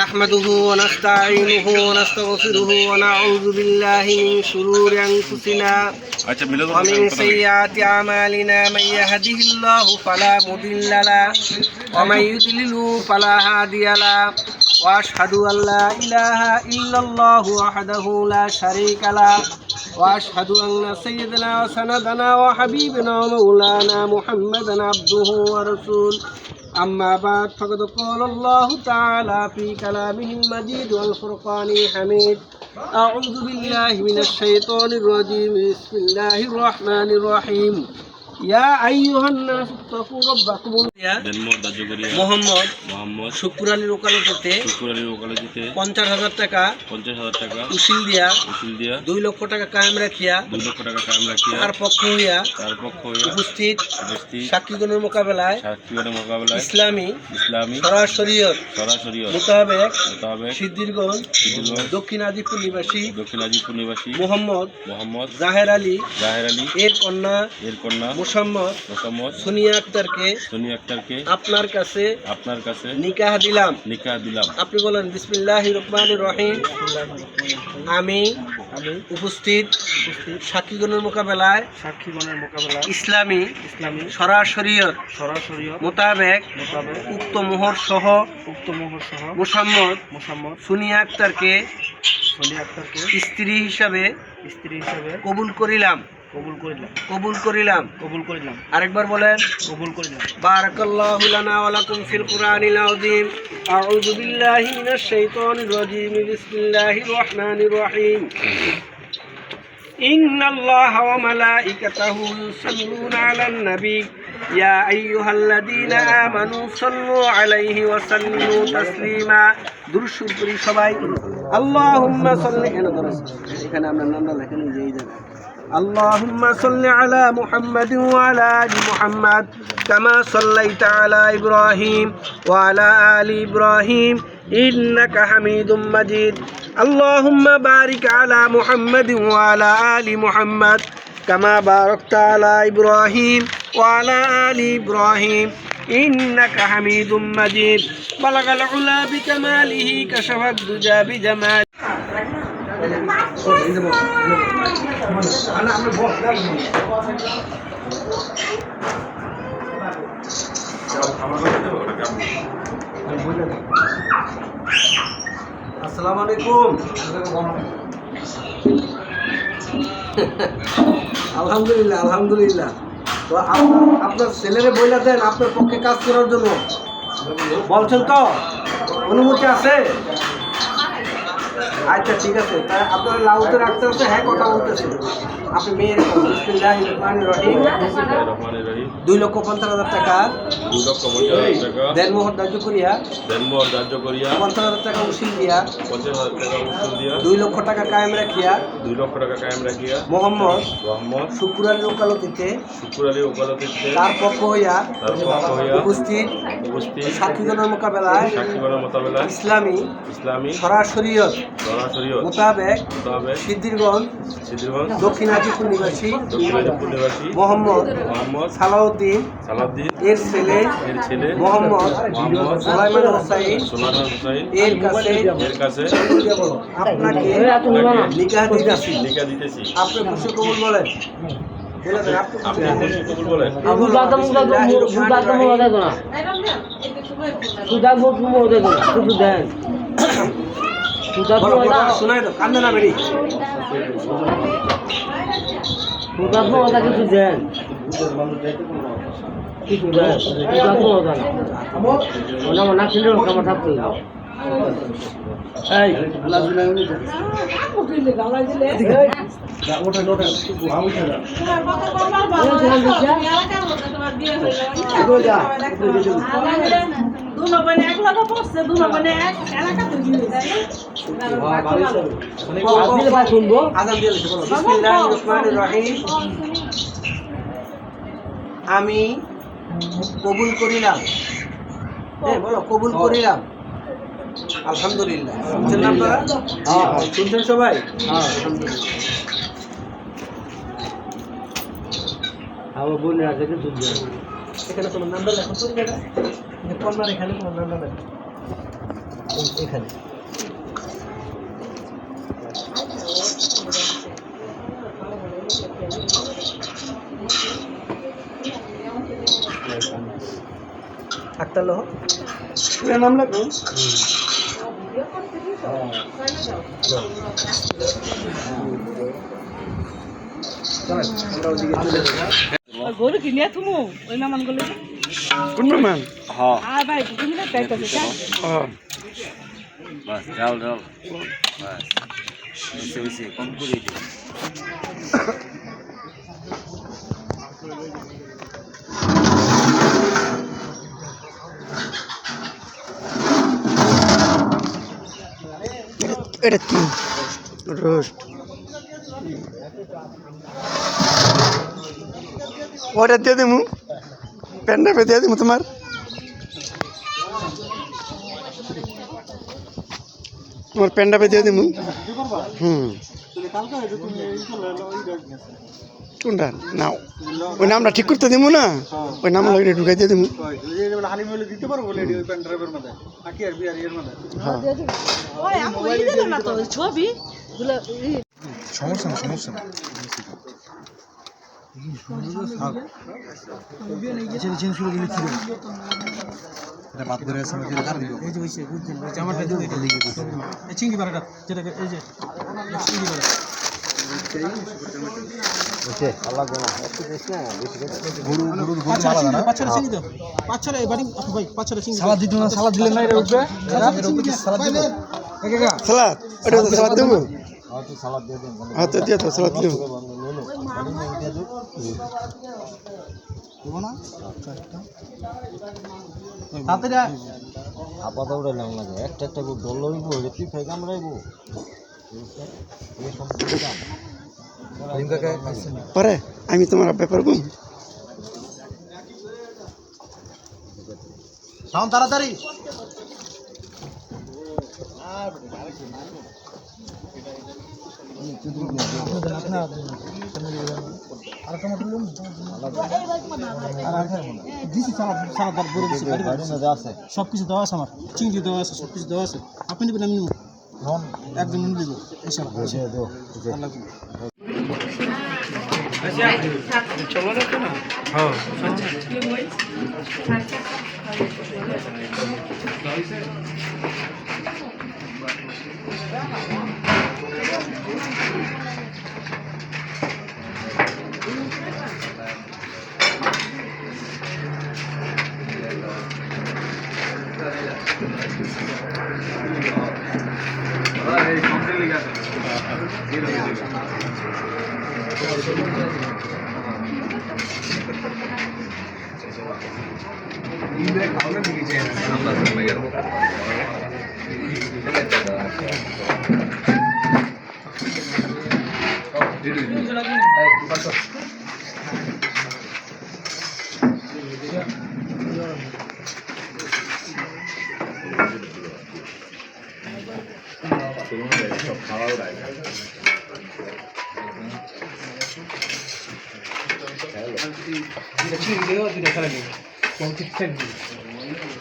نحمده ونستعينه ونستغفره ونعوذ بالله من شرور أنفسنا ومن سيئات أعمالنا من يهده الله فلا مضل له ومن يضلل فلا هادي له وأشهد أن لا إله إلا الله وحده لا شريك له وأشهد أن سيدنا وسندنا وحبيبنا ومولانا محمدا عبده ورسوله أما بعد فقد قال الله تعالى في كلامه المجيد والفرقان الحميد أعوذ بالله من الشيطان الرجيم بسم الله الرحمن الرحيم يا أيها الناس اتقوا ربكم মোহাম্মদ শুক্র আলীর ওকালতিতে 50,000 টাকা উসিল দিয়া 2 লক্ষ টাকা কায়েম রাখিয়া তার পক্ষ হইয়া উপস্থিত সাক্ষীগণের মোকাবেলায় ইসলামী শরীয়ত মোতাবেক সিদ্ধিরগঞ্জ দক্ষিণ আজিপুর নিবাসী মোহাম্মদ জাহের আলী এর কন্যা মোসাম্মদ সোনিয়া আক্তারকে আপনার কাছে নিকাহ দিলাম। আপনি বলেন বিসমিল্লাহির রহমানির রহিম। আমি উপস্থিত সাক্ষীগণের মোকাবেলায় ইসলামী শরীয়ত মোতাবেক উক্ত মোহর সহ মোসাম্মদ সোনিয়া আক্তারকে স্ত্রী হিসাবে কবুল করিলাম। আরেকবার বলেন বারাকাল্লাহু লানা ওয়া লাকুম ফিল কুরআনিল আযীম। আউযু বিল্লাহি মিনাশ শাইতানির রাজীম। বিসমিল্লাহির রহমানির রহিম। ইন্নাল্লাহা ওয়া মালাইকাতাহু ইউসাল্লুনা আলান নবী ইয়া আইয়ুহাল্লাযীনা আমানু সাল্লু আলাইহি ওয়া সাল্লিমু তাসলিমা। দুরূদ করি সবাই। আল্লাহুম্মা সাল্লি এখানে আমরা নামটা লেখেন এই জায়গায়। اللهم صل على محمد وعلى آل محمد كما صليت على إبراهيم وعلى آل إبراهيم إنك حميد مجيد اللهم بارك على محمد وعلى آل محمد كما باركت على إبراهيم وعلى آل إبراهيم إنك حميد مجيد بلغ العلا بكماله كشف الدجى بجماله আসসালামু আলাইকুম। আলহামদুলিল্লাহ। তো আপনার ছেলেরে বইলা দেন আপনার পক্ষে কাজ করার জন্য বলছেন তো, অনুমতি আছে? আচ্ছা ঠিক আছে, তাই আপনার লাউতে রাখতে হচ্ছে। হ্যাঁ, কথা বলতেছে। আপনি মেয়ের বিসমিল্লাহির রহমানির রহিম 2,50,000 টাকা দেনমোহর ধার্য করিয়া 50,000 টাকা উসিল দিয়া 2 লক্ষ টাকা কায়েম রাখিয়া মোহাম্মদ শুক্র আলীর ওকালতিতে তার পক্ষ হইয়া উপস্থিত সাক্ষীগণের মোকাবেলায় ইসলামী শরীয়ত মোতাবেক সিদ্ধিরগঞ্জ দক্ষিণ আজিপুর নিবাসী মোহাম্মদ সালাউদ্দিন এর ছেলে মোহাম্মদ সুলাইমান হোসাইন এর কাছে আপনাকে নিকাহ দিতেছি। আপনি খুশি কবুল বলেন। শোনাই তো, কান্দে না বেরি। কিছু দেন, কিছু দেন, না ছিল আমার থাকতে আমি কবুল করিলাম। বলো কবুল করিলাম। আলহামদুলিল্লাহ। শুনছেন না আপনারা? শুনছেন সবাই? আলহামদুলিল্লাহ। আমার বোনের আছে কিন্তু এখানে তোমার নাম্বার লেখো তো এটা কর্নার এখানে তোমার নাম্বার লেখো এখানে আক্তার লোহ নাম লেখো গরু কিনে তুমি ওই নামান গুলো কোন নামান হ্যাঁ আর ভাই তুমি না পাইতেছ হ্যাঁ বাস ডাল ডাল বাস বেশি বেশি কম করে দিও এটা কি রোস্ট ওটা দিয়ে দেবো প্যান্ডা পে দিয়ে দেবো তোমার প্যান্ডা পে দিয়ে দেবো কোনটা না ওই নামটা ঠিক করতে দেবো না ওই নাম লাগে ঢুকাই দিয়ে দেবো দিতে পারবো ওই প্যান ড্রাইভের মধ্যে আকি আর বিয়ার এর মধ্যে ওই আমি ওই দিল না তো ছবি সমস্যা না সমস্যা না চেঞ্জ করে দিলে কি হবে এটা বাদ করে আছে আমাকে আর দিও এই যে হইছে বুঝছেন জামাটা দিও এটা লিখে দিও এই চিংড়ি বারাটা যেটা এই যে চিংড়ি বারা ওকে আল্লাহ জানা একটু বেশি না বেশি গরু গরু গরু মারা না পাঁচটা চিংড়ি দাও পাঁচটা এবারে ভাই পাঁচটা চিংড়ি সালাদ দিতে না সালাদ দিলে না এটা উঠবে সালাদ দিলে কাকা সালাদ ওটা তো সালাদ দেবো আর তো সালাদ দিয়ে দেন হ্যাঁ তো দিয়ে তো সালাদ দেবো দেবো না তাতে আপাতত ওটা নাম লাগে একটা একটা করে দল লইব এটা কি খাই কামড়াইবো এই সম্পূর্ণ কাম পরে আমি তোমার ব্যাপার গুম সাউন্ড তাড়াতাড়ি সবকিছু দেওয়া আছে আমার চিংড়ি দেওয়া আছে সবকিছু দেওয়া আছে আপনি নেবেন আমি নেব একজন নিয়ে দেবো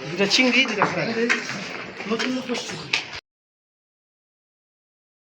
দুটা চিংড়ি দুটা ফ্রাই নতুন